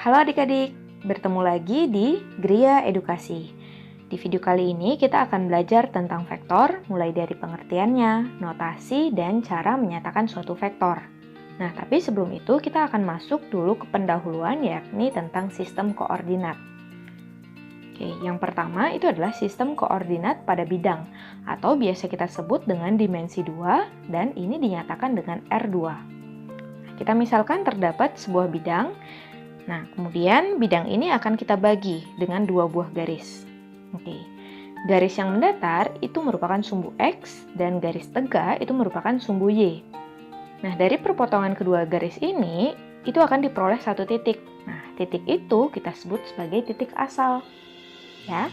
Halo adik-adik, bertemu lagi di Gria Edukasi. Di video kali ini kita akan belajar tentang vektor, mulai dari pengertiannya, notasi, dan cara menyatakan suatu vektor. Nah, tapi sebelum itu kita akan masuk dulu ke pendahuluan, yakni tentang sistem koordinat. Oke, yang pertama itu adalah sistem koordinat pada bidang, atau biasa kita sebut dengan dimensi 2, dan ini dinyatakan dengan R2. Kita misalkan terdapat sebuah bidang. Nah, kemudian bidang ini akan kita bagi dengan dua buah garis. Oke. Garis yang mendatar itu merupakan sumbu X dan garis tegak itu merupakan sumbu Y. Nah, dari perpotongan kedua garis ini itu akan diperoleh satu titik. Nah, titik itu kita sebut sebagai titik asal. Ya.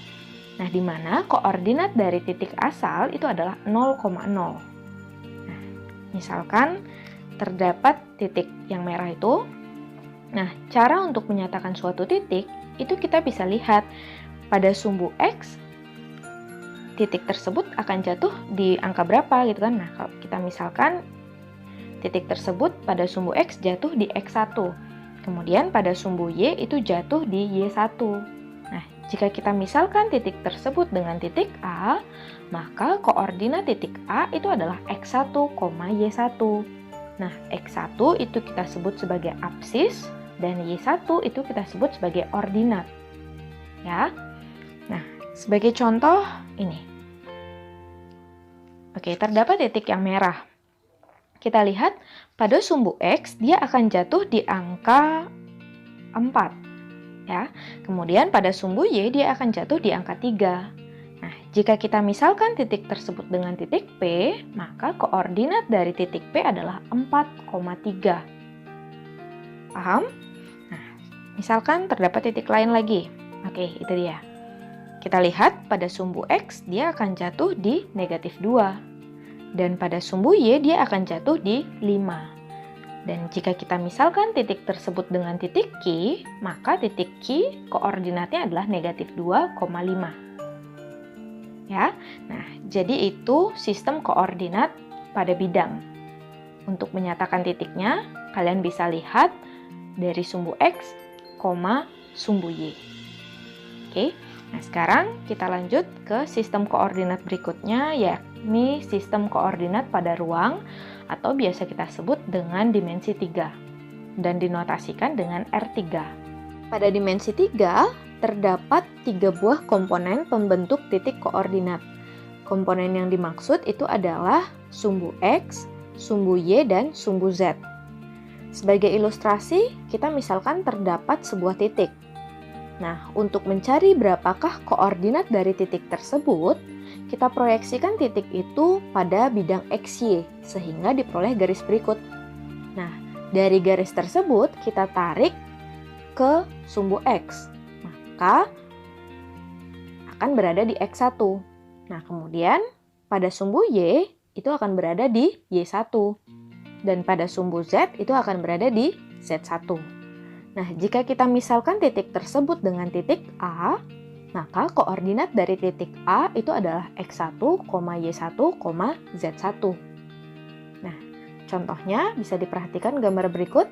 Nah, di mana koordinat dari titik asal itu adalah 0,0. Nah, misalkan terdapat titik yang merah itu. Nah, cara untuk menyatakan suatu titik, itu kita bisa lihat pada sumbu X, titik tersebut akan jatuh di angka berapa gitu kan. Nah, kalau kita misalkan titik tersebut pada sumbu X jatuh di X1. Kemudian pada sumbu Y itu jatuh di Y1. Nah, jika kita misalkan titik tersebut dengan titik A, maka koordinat titik A itu adalah X1, Y1. Nah, X1 itu kita sebut sebagai apsis, dan Y1 itu kita sebut sebagai ordinat. Ya. Nah, sebagai contoh ini. Oke, terdapat titik yang merah. Kita lihat pada sumbu X dia akan jatuh di angka 4. Ya. Kemudian pada sumbu Y dia akan jatuh di angka 3. Nah, jika kita misalkan titik tersebut dengan titik P, maka koordinat dari titik P adalah 4,3. Paham? Nah, misalkan terdapat titik lain lagi. Oke, itu dia. Kita lihat pada sumbu X dia akan jatuh di negatif 2. Dan pada sumbu Y dia akan jatuh di 5. Dan jika kita misalkan titik tersebut dengan titik Q, maka titik Q koordinatnya adalah negatif 2,5. Ya, nah jadi itu sistem koordinat pada bidang. Untuk menyatakan titiknya, kalian bisa lihat dari sumbu X, sumbu Y. Oke, nah sekarang kita lanjut ke sistem koordinat berikutnya, yakni sistem koordinat pada ruang atau biasa kita sebut dengan dimensi 3 dan dinotasikan dengan R3. Pada dimensi 3, terdapat 3 buah komponen pembentuk titik koordinat. Komponen yang dimaksud itu adalah sumbu X, sumbu Y, dan sumbu Z. Sebagai ilustrasi, kita misalkan terdapat sebuah titik. Nah, untuk mencari berapakah koordinat dari titik tersebut, kita proyeksikan titik itu pada bidang XY, sehingga diperoleh garis berikut. Nah, dari garis tersebut kita tarik ke sumbu X, maka akan berada di X1. Nah, kemudian pada sumbu Y itu akan berada di Y1. Dan pada sumbu Z itu akan berada di Z1. Nah, jika kita misalkan titik tersebut dengan titik A, maka koordinat dari titik A itu adalah X1, Y1, Z1. Nah, contohnya bisa diperhatikan gambar berikut.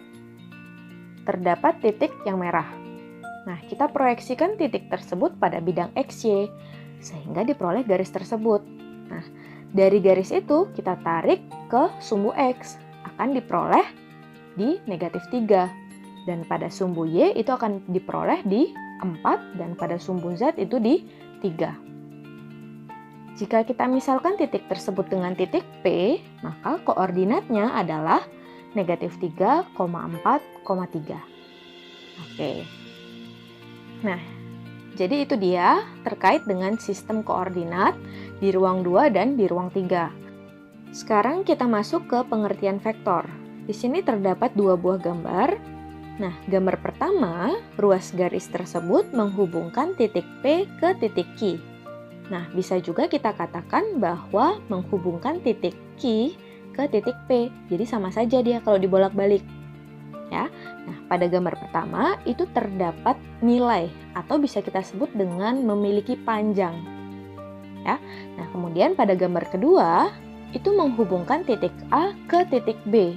Terdapat titik yang merah. Nah, kita proyeksikan titik tersebut pada bidang XY, sehingga diperoleh garis tersebut. Nah, dari garis itu kita tarik ke sumbu X, akan diperoleh di negatif 3. Dan pada sumbu Y itu akan diperoleh di 4, dan pada sumbu Z itu di 3. Jika kita misalkan titik tersebut dengan titik P, maka koordinatnya adalah negatif 3,4,3. Oke. Nah, jadi itu dia terkait dengan sistem koordinat di ruang 2 dan di ruang 3. Sekarang kita masuk ke pengertian vektor. Di sini terdapat 2 buah gambar. Nah, gambar pertama, ruas garis tersebut menghubungkan titik P ke titik Q. Nah, bisa juga kita katakan bahwa menghubungkan titik Q ke titik P. Jadi sama saja dia kalau dibolak-balik. Ya. Nah, pada gambar pertama itu terdapat nilai atau bisa kita sebut dengan memiliki panjang. Ya. Nah, kemudian pada gambar kedua itu menghubungkan titik A ke titik B.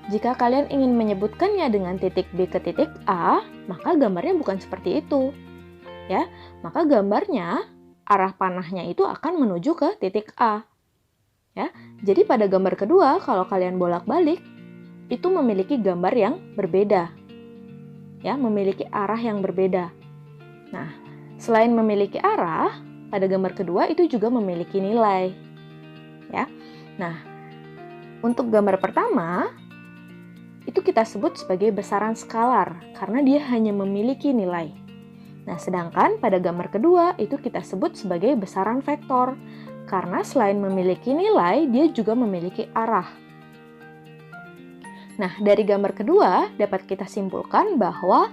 Jika kalian ingin menyebutkannya dengan titik B ke titik A, maka gambarnya bukan seperti itu. Ya, maka gambarnya arah panahnya itu akan menuju ke titik A. Ya, jadi pada gambar kedua kalau kalian bolak-balik itu memiliki gambar yang berbeda. Ya, memiliki arah yang berbeda. Nah, selain memiliki arah, pada gambar kedua itu juga memiliki nilai. Ya. Nah, untuk gambar pertama itu kita sebut sebagai besaran skalar karena dia hanya memiliki nilai. Nah, sedangkan pada gambar kedua itu kita sebut sebagai besaran vektor karena selain memiliki nilai, dia juga memiliki arah. Nah, dari gambar kedua dapat kita simpulkan bahwa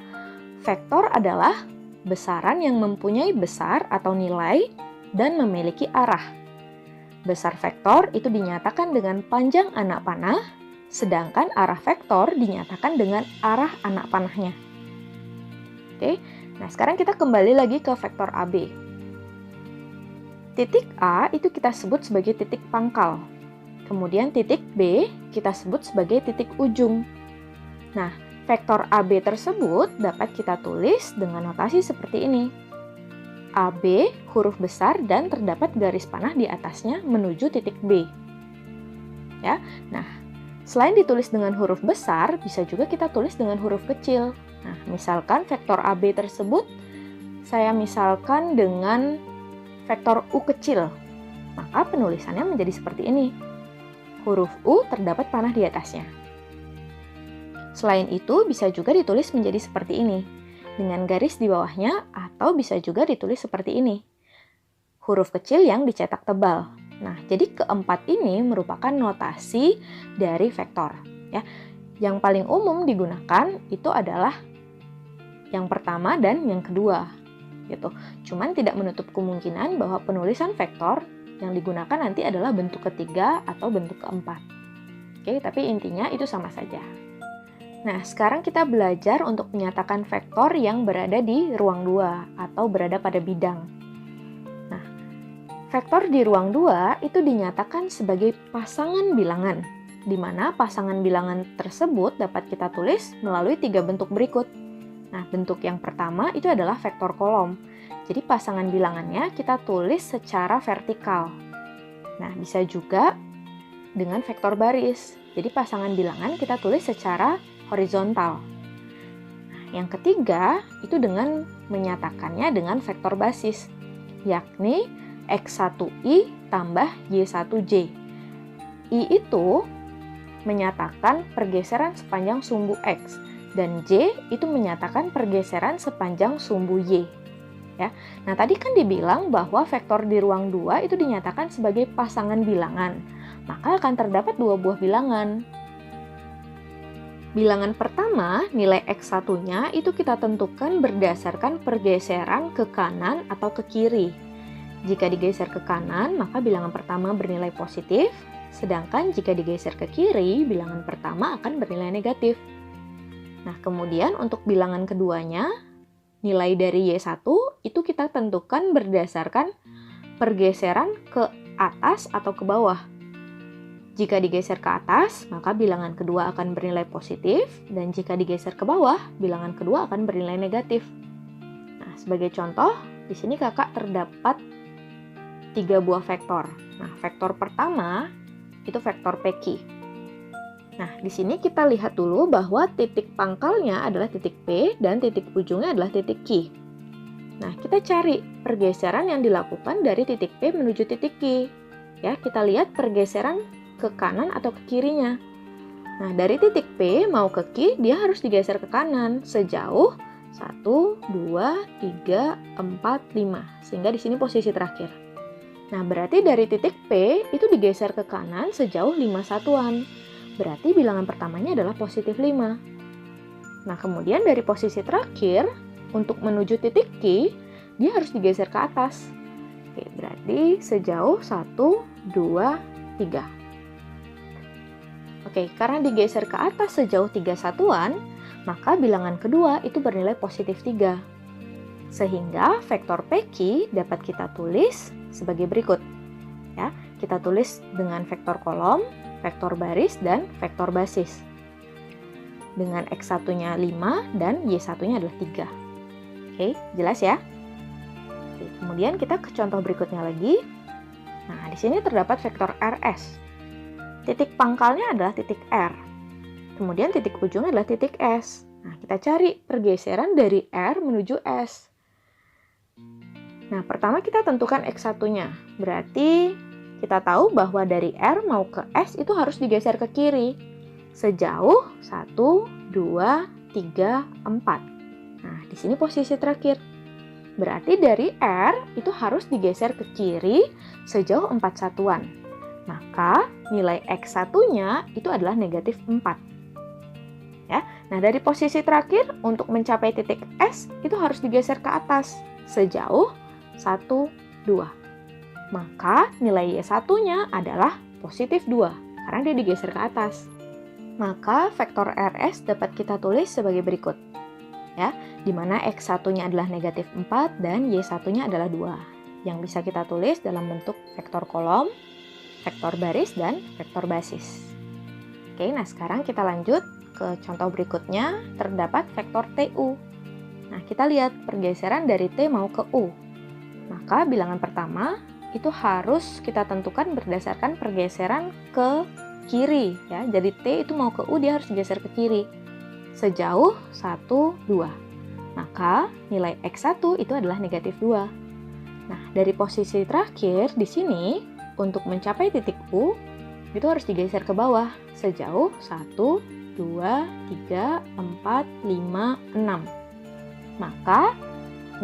vektor adalah besaran yang mempunyai besar atau nilai dan memiliki arah. Besar vektor itu dinyatakan dengan panjang anak panah, sedangkan arah vektor dinyatakan dengan arah anak panahnya. Oke, nah sekarang kita kembali lagi ke vektor AB. Titik A itu kita sebut sebagai titik pangkal. Kemudian titik B kita sebut sebagai titik ujung. Nah, vektor AB tersebut dapat kita tulis dengan notasi seperti ini. AB huruf besar dan terdapat garis panah di atasnya menuju titik B. Ya. Nah, selain ditulis dengan huruf besar, bisa juga kita tulis dengan huruf kecil. Nah, misalkan vektor AB tersebut saya misalkan dengan vektor U kecil. Maka penulisannya menjadi seperti ini. Huruf U terdapat panah di atasnya. Selain itu, bisa juga ditulis menjadi seperti ini, dengan garis di bawahnya, atau bisa juga ditulis seperti ini. Huruf kecil yang dicetak tebal. Nah, jadi keempat ini merupakan notasi dari vektor. Ya. Yang paling umum digunakan itu adalah yang pertama dan yang kedua. Gitu. Cuman tidak menutup kemungkinan bahwa penulisan vektor yang digunakan nanti adalah bentuk ketiga atau bentuk keempat. Oke, tapi intinya itu sama saja. Nah, sekarang kita belajar untuk menyatakan vektor yang berada di ruang 2 atau berada pada bidang. Nah, vektor di ruang 2 itu dinyatakan sebagai pasangan bilangan, di mana pasangan bilangan tersebut dapat kita tulis melalui 3 bentuk berikut. Nah, bentuk yang pertama itu adalah vektor kolom. Jadi pasangan bilangannya kita tulis secara vertikal. Nah, bisa juga dengan vektor baris. Jadi pasangan bilangan kita tulis secara horizontal. Nah, yang ketiga itu dengan menyatakannya dengan vektor basis, yakni X1Y tambah Y1J. I itu menyatakan pergeseran sepanjang sumbu X, dan J itu menyatakan pergeseran sepanjang sumbu Y. Ya. Nah, tadi kan dibilang bahwa vektor di ruang 2 itu dinyatakan sebagai pasangan bilangan, maka akan terdapat 2 buah bilangan. Bilangan pertama, nilai X1-nya itu kita tentukan berdasarkan pergeseran ke kanan atau ke kiri. Jika digeser ke kanan, maka bilangan pertama bernilai positif, sedangkan jika digeser ke kiri, bilangan pertama akan bernilai negatif. Nah, kemudian untuk bilangan keduanya, nilai dari Y1 itu kita tentukan berdasarkan pergeseran ke atas atau ke bawah. Jika digeser ke atas, maka bilangan kedua akan bernilai positif, dan jika digeser ke bawah, bilangan kedua akan bernilai negatif. Nah, sebagai contoh, di sini kakak terdapat 3 buah vektor. Nah, vektor pertama itu vektor PQ. Nah, di sini kita lihat dulu bahwa titik pangkalnya adalah titik P dan titik ujungnya adalah titik Q. Nah, kita cari pergeseran yang dilakukan dari titik P menuju titik Q. Ya, kita lihat pergeseran ke kanan atau ke kirinya. Nah, dari titik P mau ke Q, dia harus digeser ke kanan sejauh 1, 2, 3, 4, 5. Sehingga di sini posisi terakhir. Nah, berarti dari titik P itu digeser ke kanan sejauh 5 satuan. Berarti bilangan pertamanya adalah positif 5. Nah, kemudian dari posisi terakhir, untuk menuju titik Q, dia harus digeser ke atas. Oke, berarti sejauh 1, 2, 3. Oke, karena digeser ke atas sejauh 3 satuan, maka bilangan kedua itu bernilai positif 3. Sehingga vektor PQ dapat kita tulis sebagai berikut. Ya, kita tulis dengan vektor kolom, vektor baris, dan vektor basis. dengan X1-nya 5 dan Y1-nya adalah 3. Oke, jelas ya? Oke, kemudian kita ke contoh berikutnya lagi. Nah, di sini terdapat vektor RS. Titik pangkalnya adalah titik R. Kemudian titik ujungnya adalah titik S. Nah, kita cari pergeseran dari R menuju S. Nah, pertama kita tentukan X1-nya. Berarti kita tahu bahwa dari R mau ke S itu harus digeser ke kiri. Sejauh 1, 2, 3, 4. Nah, di sini posisi terakhir. Berarti dari R itu harus digeser ke kiri sejauh 4 satuan. Maka nilai X1-nya itu adalah negatif 4. Ya. Nah, dari posisi terakhir untuk mencapai titik S itu harus digeser ke atas sejauh 1, 2. Maka nilai Y1-nya adalah positif 2 karena dia digeser ke atas. Maka vektor RS dapat kita tulis sebagai berikut. Ya, di mana X1-nya adalah negatif 4 dan Y1-nya adalah 2. Yang bisa kita tulis dalam bentuk vektor kolom, vektor baris, dan vektor basis. Oke, nah sekarang kita lanjut ke contoh berikutnya, terdapat vektor TU. Nah, kita lihat pergeseran dari T mau ke U. Maka bilangan pertama itu harus kita tentukan berdasarkan pergeseran ke kiri. Ya. Jadi T itu mau ke U, dia harus digeser ke kiri. Sejauh 1, 2. Maka nilai X1 itu adalah negatif 2. Nah, dari posisi terakhir di sini, untuk mencapai titik U, itu harus digeser ke bawah sejauh 1, 2, 3, 4, 5, 6. Maka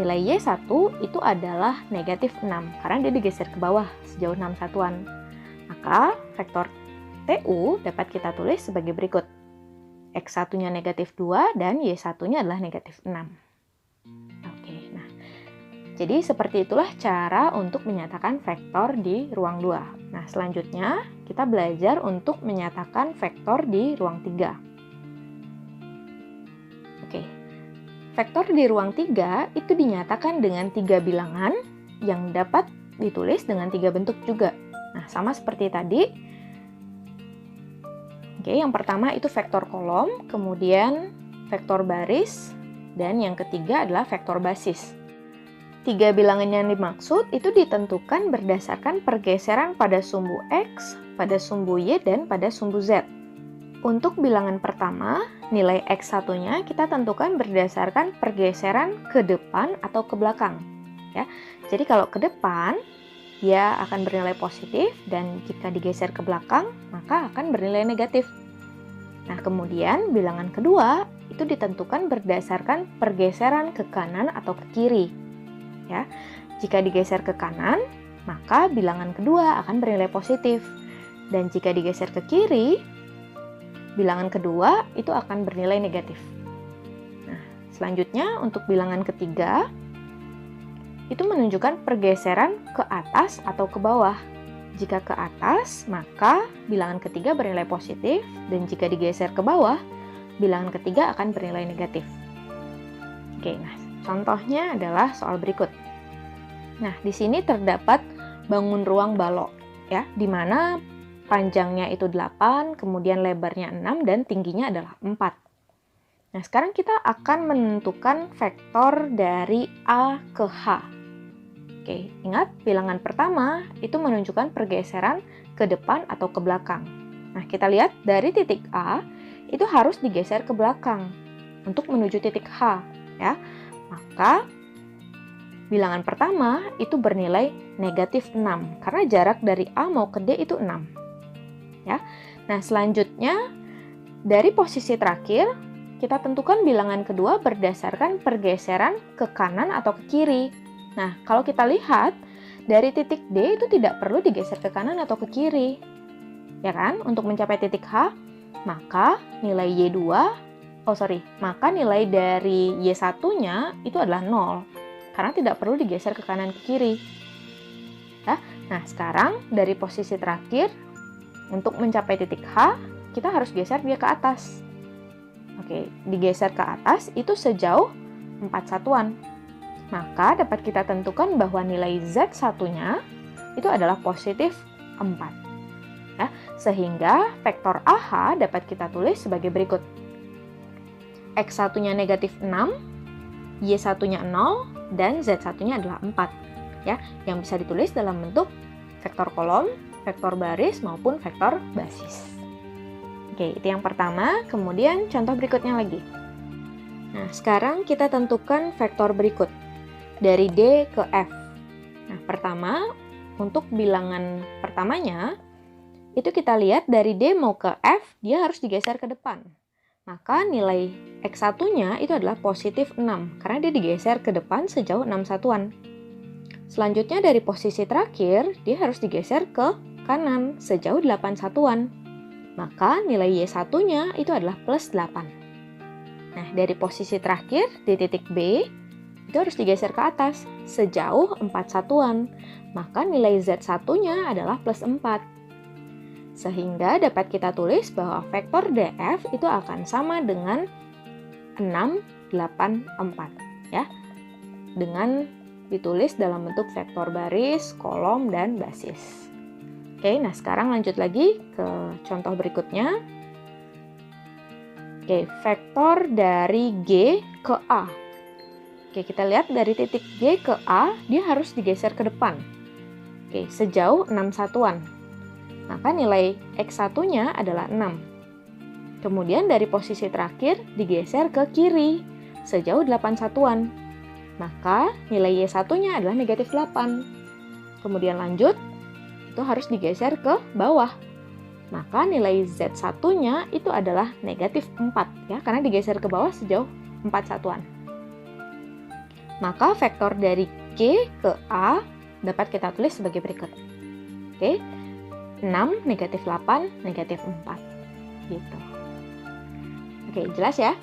nilai Y1 itu adalah negatif 6 karena dia digeser ke bawah sejauh 6 satuan. Maka vektor TU dapat kita tulis sebagai berikut. X1-nya negatif 2 dan Y1-nya adalah negatif 6. Oke, nah. Jadi seperti itulah cara untuk menyatakan vektor di ruang 2. Nah, selanjutnya kita belajar untuk menyatakan vektor di ruang 3. Oke. Vektor di ruang 3 itu dinyatakan dengan 3 bilangan yang dapat ditulis dengan 3 bentuk juga. Nah, sama seperti tadi. Oke, yang pertama itu vektor kolom, kemudian vektor baris, dan yang ketiga adalah vektor basis. 3 bilangan yang dimaksud itu ditentukan berdasarkan pergeseran pada sumbu X, pada sumbu Y, dan pada sumbu Z. Untuk bilangan pertama, nilai X1-nya kita tentukan berdasarkan pergeseran ke depan atau ke belakang. Ya. Jadi kalau ke depan, dia akan bernilai positif, dan jika digeser ke belakang, maka akan bernilai negatif. Nah, kemudian bilangan kedua itu ditentukan berdasarkan pergeseran ke kanan atau ke kiri. Ya. Jika digeser ke kanan, maka bilangan kedua akan bernilai positif. Dan jika digeser ke kiri, bilangan kedua itu akan bernilai negatif. Nah, selanjutnya untuk bilangan ketiga, itu menunjukkan pergeseran ke atas atau ke bawah. Jika ke atas, maka bilangan ketiga bernilai positif, dan jika digeser ke bawah, bilangan ketiga akan bernilai negatif. Oke, nah contohnya adalah soal berikut. Nah, di sini terdapat bangun ruang balok, ya, di mana panjangnya itu 8, kemudian lebarnya 6, dan tingginya adalah 4. Nah, sekarang kita akan menentukan vektor dari A ke H. Oke, ingat bilangan pertama itu menunjukkan pergeseran ke depan atau ke belakang. Nah, kita lihat dari titik A itu harus digeser ke belakang untuk menuju titik H, ya. Maka bilangan pertama itu bernilai negatif 6 karena jarak dari A mau ke D itu 6. Ya. Nah, selanjutnya dari posisi terakhir kita tentukan bilangan kedua berdasarkan pergeseran ke kanan atau ke kiri. Nah, kalau kita lihat dari titik D itu tidak perlu digeser ke kanan atau ke kiri. Ya kan? Untuk mencapai titik H, maka nilai maka nilai dari Y1-nya itu adalah 0 karena tidak perlu digeser ke kanan ke kiri. Ya. Nah, sekarang dari posisi terakhir untuk mencapai titik H, kita harus geser dia ke atas. Oke, digeser ke atas itu sejauh 4 satuan. Maka dapat kita tentukan bahwa nilai Z1-nya itu adalah positif 4. Ya, sehingga vektor AH dapat kita tulis sebagai berikut. X1-nya negatif 6, Y1-nya 0, dan Z1-nya adalah 4. Ya, yang bisa ditulis dalam bentuk vektor kolom, vektor baris, maupun vektor basis. Oke, itu yang pertama. Kemudian contoh berikutnya lagi. Nah, sekarang kita tentukan vektor berikut dari D ke F. Nah, pertama, untuk bilangan pertamanya, itu kita lihat dari D mau ke F, dia harus digeser ke depan. Maka nilai X1-nya itu adalah positif 6, karena dia digeser ke depan sejauh 6 satuan. Selanjutnya dari posisi terakhir, dia harus digeser ke kanan sejauh 8 satuan. Maka nilai Y1-nya itu adalah plus 8. Nah, dari posisi terakhir di titik B, itu harus digeser ke atas sejauh 4 satuan. Maka nilai Z1-nya adalah plus 4. Sehingga dapat kita tulis bahwa vektor DF itu akan sama dengan 6, 8, 4. Ya, dengan ditulis dalam bentuk vektor baris, kolom, dan basis. Oke, nah sekarang lanjut lagi ke contoh berikutnya. Oke, vektor dari G ke A. Oke, kita lihat dari titik G ke A, dia harus digeser ke depan. Oke, sejauh 6 satuan. Maka nilai X1-nya adalah 6. Kemudian dari posisi terakhir digeser ke kiri sejauh 8 satuan. Maka nilai Y1-nya adalah negatif 8. Kemudian lanjut, itu harus digeser ke bawah. Maka nilai Z1-nya itu adalah negatif 4, ya, karena digeser ke bawah sejauh 4 satuan. Maka vektor dari G ke A dapat kita tulis sebagai berikut. Oke, 6, negatif 8, negatif 4. Gitu. Oke, jelas ya?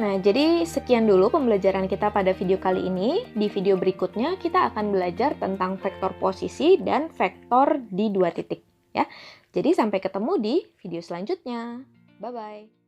Nah, jadi sekian dulu pembelajaran kita pada video kali ini. Di video berikutnya kita akan belajar tentang vektor posisi dan vektor di 2 titik. Ya. Jadi sampai ketemu di video selanjutnya. Bye-bye.